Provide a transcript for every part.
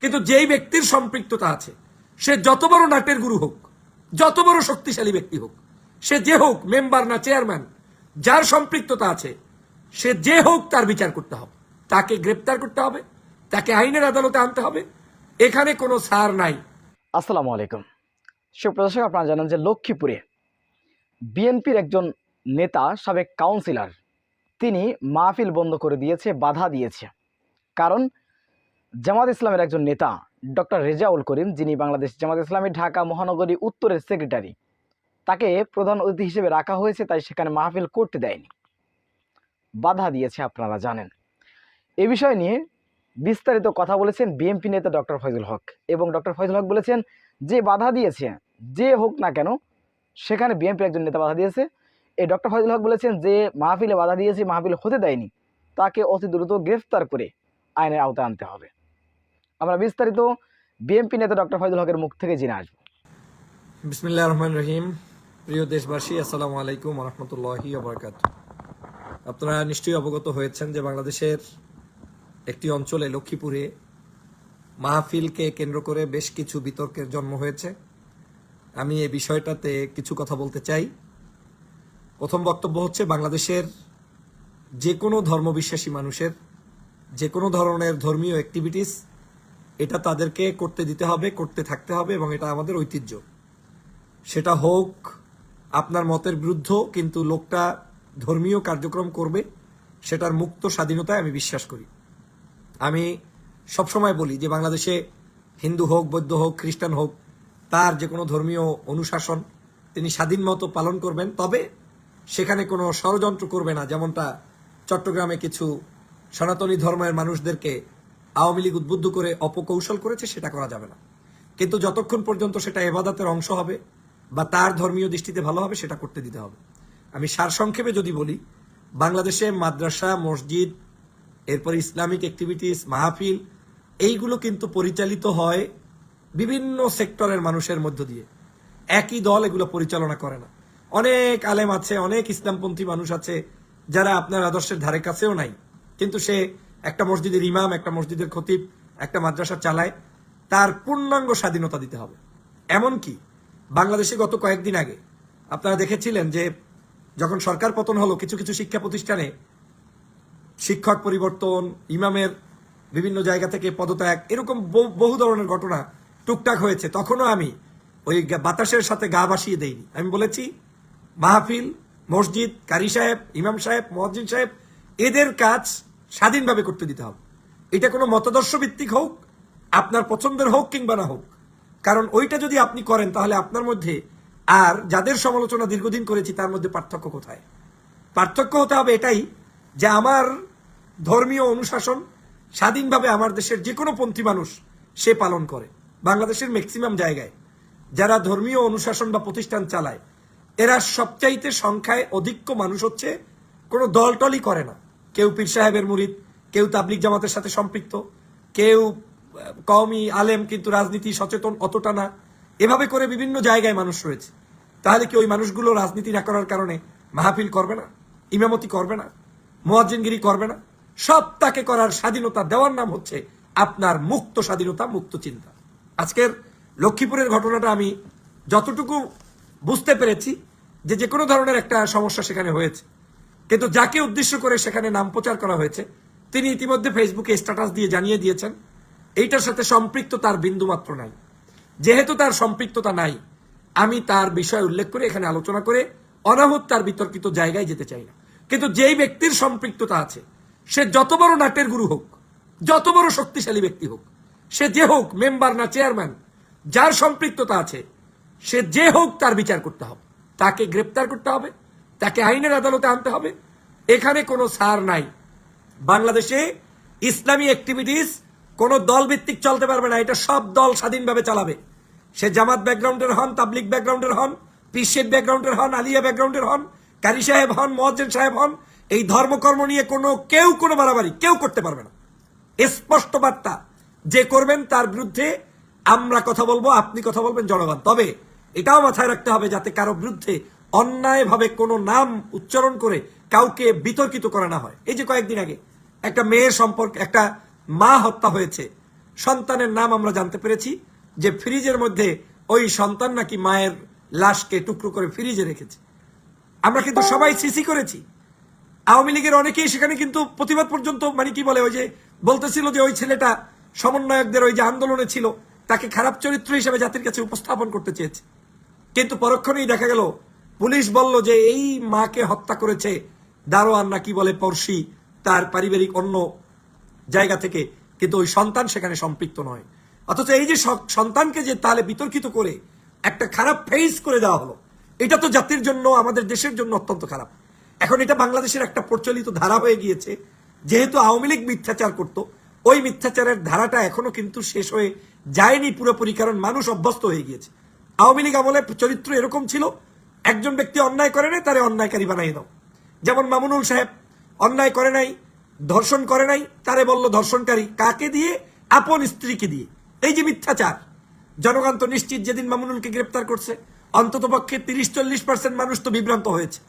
কিন্তু যেই ব্যক্তির সম্পৃক্ততা আছে, সে যত বড় নাটের গুরু হোক, যত বড় শক্তিশালী ব্যক্তি হোক, সে যে হোক, মেম্বার না চেয়ারম্যান, যার সম্পৃক্ততা আছে, সে যে হোক, তার বিচার করতে হবে, তাকে গ্রেপ্তার করতে হবে, তাকে আইনের আদালতে আনতে হবে। এখানে কোনো ছাড় নাই। আসসালামু আলাইকুম। সুপ্রদর্শক, আপনারা জানেন যে লক্ষ্মীপুরে বিএনপির একজন নেতা, সাবেক কাউন্সিলর, তিনি মাহফিল বন্ধ করে দিয়েছে, বাধা দিয়েছে। কারণ জামাত ইসলামের একজন নেতা ডক্টর রেজাউল করিম, যিনি বাংলাদেশ জামাত ইসলামী ঢাকা মহানগরী উত্তরের সেক্রেটারি, তাকে প্রধান অতিথি হিসেবে রাখা হয়েছে, তাই সেখানে মাহফিল করতে দেয়নি, বাধা দিয়েছে, আপনারা জানেন। এ বিষয় নিয়ে বিস্তারিত কথা বলেছেন বিএনপি নেতা ডক্টর ফয়জুল হক, এবং ডক্টর ফয়জুল হক বলেছেন যে বাধা দিয়েছে, যে হোক না কেন, সেখানে বিএনপির একজন নেতা বাধা দিয়েছে। এই ডক্টর ফয়জুল হক বলেছেন যে মাহফিলে বাধা দিয়েছে, মাহফিল হতে দেয়নি, তাকে অতি দ্রুত গ্রেফতার করে আইনের আওতায় আনতে হবে। আমরা বিস্তারিত বিএনপি নেতা ডক্টর ফয়জুল হকের মুখ থেকে জেনে আসবো। বিসমিল্লাহির রহমানির রহিম। প্রিয় দেশবাসী, আসসালামু আলাইকুম ওয়া রাহমাতুল্লাহি ওয়া বারাকাতুহু। আপনারা নিশ্চয়ই অবগত হয়েছেন যে বাংলাদেশের একটি অঞ্চলে, লক্ষ্মীপুরে, মাহফিলকে কেন্দ্র করে বেশ কিছু বিতর্কের জন্ম হয়েছে। আমি এই বিষয়টাতে কিছু কথা বলতে চাই। প্রথম বক্তব্য হচ্ছে, বাংলাদেশের যে কোনো ধর্মবিশ্বাসী মানুষের যে কোনো ধরনের ধর্মীয় অ্যাক্টিভিটিস, এটা তাদেরকে করতে দিতে হবে, করতে থাকতে হবে, এবং এটা আমাদের ঐতিহ্য। সেটা হোক আপনার মতের বিরুদ্ধ, কিন্তু লোকটা ধর্মীয় কার্যক্রম করবে, সেটার মুক্ত স্বাধীনতায় আমি বিশ্বাস করি। আমি সবসময় বলি যে বাংলাদেশে হিন্দু হোক, বৌদ্ধ হোক, খ্রিস্টান হোক, তার যে কোনো ধর্মীয় অনুশাসন তিনি স্বাধীন মতো পালন করবেন, তবে সেখানে কোনো ষড়যন্ত্র করবে না। যেমনটা চট্টগ্রামে কিছু সনাতনী ধর্মের মানুষদেরকে আওয়ামী লীগ উদ্বুদ্ধ করে অপকৌশল করেছে, সেটা করা যাবে না। কিন্তু যতক্ষণ পর্যন্ত সেটা ইবাদতের অংশ হবে বা তার ধর্মীয় দৃষ্টিতে ভালো হবে, সেটা করতে দিতে হবে। আমি সারসংক্ষেপে যদি বলি, বাংলাদেশে মাদ্রাসা, মসজিদ, এরপরে ইসলামিক অ্যাক্টিভিটিস, মাহফিল, এইগুলো কিন্তু পরিচালিত হয় বিভিন্ন সেক্টরের মানুষের মধ্য দিয়ে। একই দল এগুলো পরিচালনা করে না। অনেক আলেম আছে, অনেক ইসলামপন্থী মানুষ আছে যারা আপনার আদর্শের ধারে কাছেও নাই, কিন্তু সে একটা মসজিদের ইমাম, একটা মসজিদের খতিব, একটা মাদ্রাসা চালায়। তার পূর্ণাঙ্গ স্বাধীনতা দিতে হবে। এমনকি বাংলাদেশে গত কয়েকদিন আগে আপনারা দেখেছিলেন যে যখন সরকার পতন হলো, কিছু কিছু শিক্ষা প্রতিষ্ঠানে শিক্ষক পরিবর্তন, ইমামের বিভিন্ন জায়গা থেকে পদত্যাগ, এরকম বহু ধরনের ঘটনা টুকটাক হয়েছে। তখনও আমি ওই বাতাসের সাথে গা ভাসিয়ে দেইনি। আমি বলেছি, মাহফিল, মসজিদ, কারি সাহেব, ইমাম সাহেব, মুয়াজ্জিন সাহেব, এদের কাজ স্বাধীনভাবে করতে দিতে হবে। এটা কোনো মতাদর্শ ভিত্তিক হোক, আপনার পছন্দের হোক কিংবা না হোক। কারণ ওইটা যদি আপনি করেন, তাহলে আপনার মধ্যে আর যাদের সমালোচনা দীর্ঘদিন করেছি তার মধ্যে পার্থক্য কোথায়? পার্থক্য হতে হবে এটাই যে আমার ধর্মীয় অনুশাসন স্বাধীনভাবে আমার দেশের যে কোনো পন্থী মানুষ সে পালন করে। বাংলাদেশের ম্যাক্সিমাম জায়গায় যারা ধর্মীয় অনুশাসন বা প্রতিষ্ঠান চালায়, এরা সবচাইতে সংখ্যায় অধিক্য মানুষ হচ্ছে কোনো দলটলই করে না। কেউ পীর সাহেবের মুরিদ, কেউ তাবলিগ জামাতের সাথে সম্পৃক্ত, কেউ কওমি আলেম কিন্তু রাজনীতি সচেতন অতটা না। এভাবে করে বিভিন্ন জায়গায় মানুষ রয়েছে। তাহলে কি ওই মানুষগুলো রাজনীতি না করার কারণে মাহফিল করবে না, ইমামতি করবে না, মুয়াজ্জিনগিরি করবে না? সব তাকে করার স্বাধীনতা দেওয়ার নাম হচ্ছে আপনার মুক্ত স্বাধীনতা, মুক্ত চিন্তা। আজকের লক্ষ্মীপুরের ঘটনাটা আমি যতটুকু বুঝতে পেরেছি যে কোনো ধরনের একটা সমস্যা সেখানে হয়েছে, কিন্তু যাকে উদ্দেশ্য করে সেখানে নাম প্রচার করা হয়েছে, তিনি ইতিমধ্যে ফেসবুকে স্ট্যাটাস দিয়ে জানিয়ে দিয়েছেন এইটার সাথে সম্পৃক্ত তার বিন্দুমাত্র নাই। যেহেতু তার সম্পৃক্ততা নাই, আমি তার বিষয় উল্লেখ করে এখানে আলোচনা করে অনাহূত তার বিতর্কিত জায়গায় যেতে চাই না। কিন্তু যেই ব্যক্তির সম্পৃক্ততা আছে, সে যত বড় নাটের গুরু হোক, যত বড় শক্তিশালী ব্যক্তি হোক, সে যে হোক, মেম্বার না চেয়ারম্যান, যার সম্পৃক্ততা আছে, সে যে হোক, তার বিচার করতে হবে, তাকে গ্রেপ্তার করতে হবে, তাকে আইনের আদালতে আনতে হবে। এখানে কোনো ছাড় নাই। বাংলাদেশে ইসলামী অ্যাক্টিভিটিস কোনো দল ভিত্তিক চলতে পারবে না। এটা সব দল স্বাধীনভাবে চালাবে। সে জামাত ব্যাকগ্রাউন্ডের হন, তাবলিগ ব্যাকগ্রাউন্ডের হন, পীরশেদ ব্যাকগ্রাউন্ডের হন, আলিয়া ব্যাকগ্রাউন্ডের হন, কারি সাহেব হন, মুয়াজ্জিন সাহেব হন, এই ধর্মকর্ম নিয়ে কেউ কোনো বাড়াবাড়ি কেউ করতে পারবে না। স্পষ্ট বার্তা, যে করবেন তার বিরুদ্ধে আমরা কথা বলবো, আপনি কথা বলবেন, জনগণ। তবে এটাও মাথায় রাখতে হবে যাতে কারো বিরুদ্ধে অন্যায়ভাবে কোনো নাম উচ্চারণ করে কাউকে বিতর্কিত করা না হয়। এই যে কয়েকদিন আগে একটা মেয়ের সম্পর্কে একটা মা হত্যা হয়েছে, সন্তানের নাম আমরা জানতে পেরেছি যে ফ্রিজের মধ্যে ওই সন্তান নাকি মায়ের লাশকে টুকরো করে ফ্রিজে রেখেছে। আমরা কিন্তু সবাই সিসি করেছি। আওয়ামী লীগের অনেকেই সেখানে কিন্তু প্রতিবাদ পর্যন্ত, মানে কি বলে, ওই যে বলতেছিল যে ওই ছেলেটা সমন্বয়কদের ওই যে আন্দোলনে ছিল, তাকে খারাপ চরিত্র হিসেবে জাতির কাছে উপস্থাপন করতে চেয়েছে। কিন্তু পরক্ষণেই দেখা গেল পুলিশ বলল যে এই মাকে হত্যা করেছে দারোয়ান না কি বলে পড়শি, তার পারিবারিক অন্য জায়গা থেকে, কিন্তু ওই সন্তান সেখানে সম্পৃক্ত নয়। অথচ এই যে সন্তানকে যে তাহলে বিতর্কিত করে একটা খারাপ ফেস করে দেওয়া হলো, এটা তো জাতির জন্য, আমাদের দেশের জন্য অত্যন্ত খারাপ। এখন এটা বাংলাদেশের একটা প্রচলিত ধারা হয়ে গিয়েছে। যেহেতু আওয়ামী লীগ মিথ্যাচার করত, ওই মিথ্যাচারের ধারাটা এখনো কিন্তু শেষ হয়ে যায়নি পুরোপুরি, কারণ মানুষ অভ্যস্ত হয়ে গিয়েছে। আওয়ামী লীগ আমলে চরিত্র এরকম ছিল, একজন ব্যক্তি অন্যায় করে নাই তারে অন্যায়কারী বানাই দাও। যেমন মামুনুল সাহেব অন্যায় করে নাই, ধর্ষণ করে নাই, তারে বলল ধর্ষণকারী। কাকে দিয়ে? আপন স্ত্রীকে দিয়ে। এই যে মিথ্যাচার, জনগণ তো নিশ্চিত যেদিন মামুনুলকে গ্রেপ্তার করছে অন্তত পক্ষে 30-40% মানুষ তো বিভ্রান্ত হয়েছে।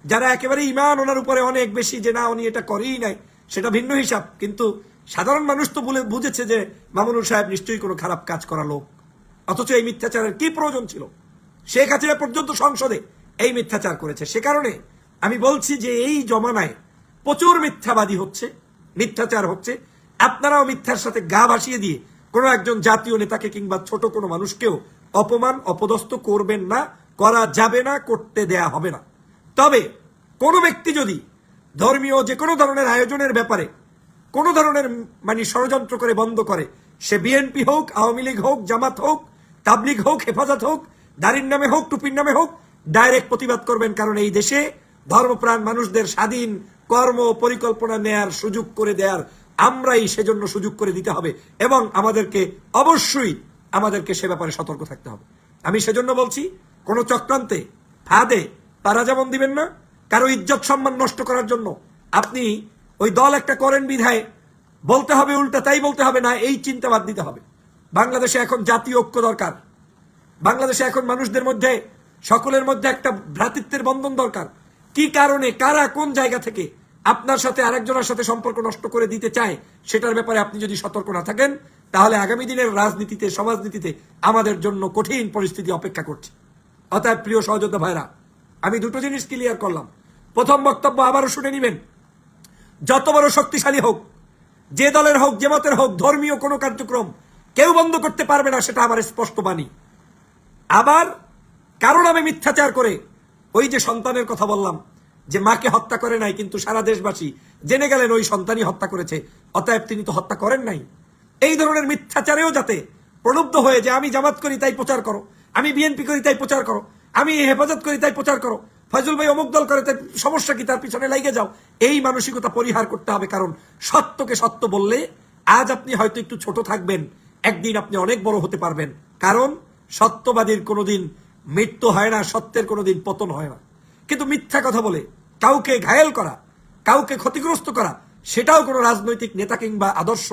যারা একেবারে ইমান ওনার উপরে অনেক বেশি, যে না উনি এটা করেই নাই, সেটা ভিন্ন হিসাব, কিন্তু সাধারণ মানুষ তো বুঝেছে যে মামুনুল সাহেব নিশ্চয়ই কোনো খারাপ কাজ করা লোক। অথচ এই মিথ্যাচারের কি প্রয়োজন ছিল? শেখ হাসিনা পর্যন্ত সংসদে এই মিথ্যাচার করেছে। সে কারণে আমি বলছি যে এই জমানায় প্রচুর মিথ্যাবাদী হচ্ছে, মিথ্যাচার হচ্ছে। আপনারাও মিথ্যার সাথে গা ভাসিয়ে দিয়ে কোনো একজন জাতীয় নেতাকে কিংবা ছোট কোনো মানুষকেও অপমান অপদস্থ করবেন না, করা যাবে না, করতে দেয়া হবে না। তবে কোনো ব্যক্তি যদি ধর্মীয় যে কোনো ধরনের আয়োজনের ব্যাপারে কোনো ধরনের মানে ষড়যন্ত্র করে বন্ধ করে, সে বিএনপি হোক, আওয়ামী লীগ হোক, জামাত হোক, তাবলিগ হোক, হেফাজত হোক, দাড়ির নামে হোক, টুপির নামে হোক, ডাইরেক্ট প্রতিবাদ করবেন। কারণ এই দেশে ধর্মপ্রাণ মানুষদের স্বাধীন কর্ম পরিকল্পনা নেয়ার সুযোগ করে দেয়ার আমরাই সেজন্য সুযোগ করে দিতে হবে, এবং আমাদেরকে অবশ্যই সে ব্যাপারে সতর্ক থাকতে হবে। আমি সেজন্য বলছি, কোনো চক্রান্তে ফাঁদে তারা যেমন দিবেন না, কারো ইজ্জত সম্মান নষ্ট করার জন্য আপনি ওই দল একটা করেন বিধায় বলতে হবে উল্টা তাই বলতে হবে না, এই চিন্তাবাদ দিতে হবে। বাংলাদেশে এখন জাতীয় ঐক্য দরকার। বাংলাদেশে এখন মানুষদের মধ্যে, সকলের মধ্যে একটা ভ্রাতৃত্বের বন্ধন দরকার। কি কারণে, কারা কোন জায়গা থেকে আপনার সাথে আরেকজনের সাথে সম্পর্ক নষ্ট করে দিতে চায়, সেটার ব্যাপারে আপনি যদি সতর্ক না থাকেন, তাহলে আগামী দিনের রাজনীতিতে, সমাজনীতিতে আমাদের জন্য কঠিন পরিস্থিতি অপেক্ষা করছে। অতএব প্রিয় সহযোদ্ধা ভাইরা, আমি দুটো জিনিস ক্লিয়ার করলাম। প্রথম বক্তব্য আবারও শুনে নিবেন। যত বড় শক্তিশালী হোক, যে দলের হোক, যে মতের হোক, ধর্মীয় কোনো কার্যক্রম কেউ বন্ধ করতে পারবে না, সেটা আমার স্পষ্ট বাণী। আবার কারণ আমি মিথ্যাচার করে ওই যে সন্তানের কথা বললাম, যে মাকে হত্যা করে নাই, কিন্তু সারা দেশবাসী জেনে গেলেন ওই সন্তানই হত্যা করেছে, অতএব তিনি তো হত্যা করেন নাই। এই ধরনের মিথ্যাচারেও যাতে প্রলুব্ধ হয়ে যে আমি জামাত করি তাই প্রচার করো, আমি বিএনপি করি তাই প্রচার করো, আমি হেফাজত করি তাই প্রচার করো, ফয়জুল ভাই অমুক দল করে তাই সমস্যা কি, তার পিছনে লাগিয়ে যাও, এই মানসিকতা পরিহার করতে হবে। কারণ সত্যকে সত্য বললে আজ আপনি হয়তো একটু ছোট থাকবেন, একদিন আপনি অনেক বড় হতে পারবেন। কারণ সত্যবাদীর কোনোদিন মৃত্যু হয় না, সত্যের কোনোদিন পতন হয় না। কিন্তু মিথ্যা কথা বলে কাউকে ঘায়েল করা, কাউকে ক্ষতিগ্রস্ত করা, সেটাও কোনো রাজনৈতিক নেতা কিংবা আদর্শ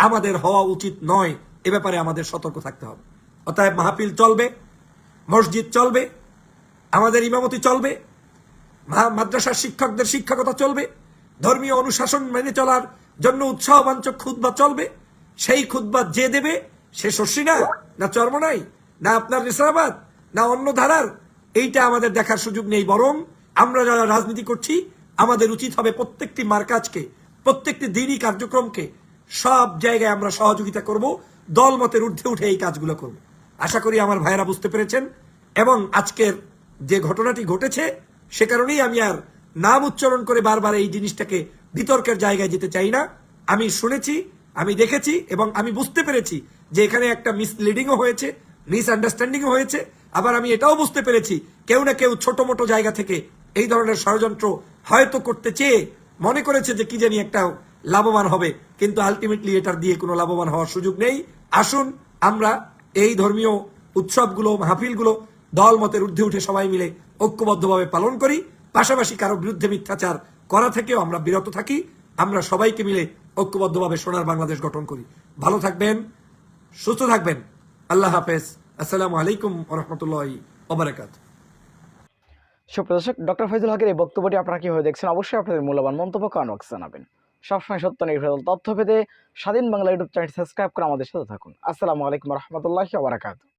আমাদের হওয়া উচিত নয়। এ ব্যাপারে আমাদের সতর্ক থাকতে হবে। অতএব মাহফিল চলবে, মসজিদ চলবে, আমাদের ইমামতি চলবে, মাদ্রাসার শিক্ষকদের শিক্ষকতা চলবে, ধর্মীয় অনুশাসন মেনে চলার জন্য উৎসাহবাঞ্চক খুতবা চলবে। সেই খুতবা যে দেবে সে শস্যি না, না চর্মনাই, না আপনার রেসাবাদ, না অন্য ধারার, এইটা আমাদের দেখার সুযোগ নেই। বরং আমরা যারা রাজনীতি করছি, আমাদের উচিত হবে প্রত্যেকটি মার্কাজকে, প্রত্যেকটি দিনই কার্যক্রমকে সব জায়গায় আমরা সহযোগিতা করব, দল মতের ঊর্ধ্বে উঠে এই কাজগুলো করব। আশা করি আমার ভাইয়েরা বুঝতে পেরেছেন। এবং আজকের যে ঘটনাটি ঘটেছে, সে কারণেই আমি আর নাম উচ্চারণ করে বারবার এই জিনিসটাকে বিতর্কের জায়গায় যেতে চাই না। আমি শুনেছি, আমি দেখেছি, এবং আমি বুঝতে পেরেছি যে এখানে একটা মিসলিডিংও হয়েছে, মিসআন্ডারস্ট্যান্ডিংও হয়েছে। আবার আমি এটাও বুঝতে পেরেছি কেউ না কেউ ছোট মোটো জায়গা থেকে এই ধরনের ষড়যন্ত্র হয়তো করতে চেয়ে মনে করেছে যে কি জানি একটা লাভবান হবে, কিন্তু আলটিমেটলি এটার দিয়ে কোনো লাভবান হওয়ার সুযোগ নেই। আসুন আমরা এই ধর্মীয় উৎসবগুলো, মাহফিলগুলো দল মতের ঊর্ধ্বে উঠে সবাই মিলে ঐক্যবদ্ধভাবে পালন করি। পাশাপাশি কারো বিরুদ্ধে মিথ্যাচার করা থেকেও আমরা বিরত থাকি। আমরা সবাইকে মিলে ঐক্যবদ্ধভাবে সোনার বাংলাদেশ গঠন করি। ভালো থাকবেন, সুস্থ থাকবেন। আল্লাহ হাফেজ। আসসালামু আলাইকুম ওয়া রাহমাতুল্লাহি ওয়া বারাকাতুহু। সুপ্রদর্শক, ডক্টর ফয়জুল হকের এই বক্তব্যটি আপনারা কিভাবে দেখছেন? অবশ্যই আপনাদের মূল্যবান মন্তব্য কমেন্ট বক্সে জানাবেন। সবসময় সত্য নির্ভেজাল তথ্য পেতে স্বাধীন বাংলা ইউটিউব চ্যানেল সাবস্ক্রাইব করে আমাদের সাথে থাকুন। আসসালামু আলাইকুম রহমতুল্লাহি ওয়া বারাকাতুহু।